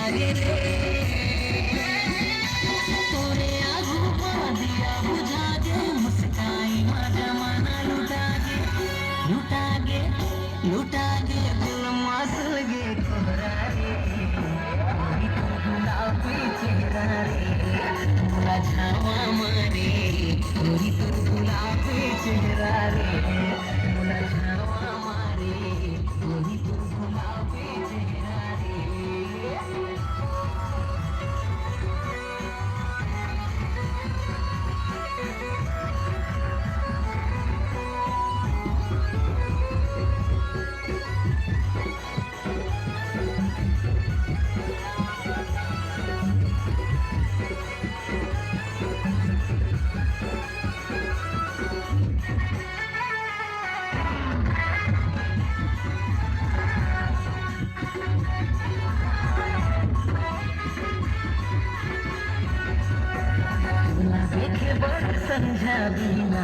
लागे रे तोरे आगू दिया बुझा गे मुस्काई माझ्या मना लुटा गे दिल मासल गे तोरा रे कोई तो गुलाबी चेहरा रे मुला झावा मारे कोई तो गुलाबी चेहरा रे मुला झावा मारे कोई तो गुलाबी चेहरा रे देखे बड़ संझा बिना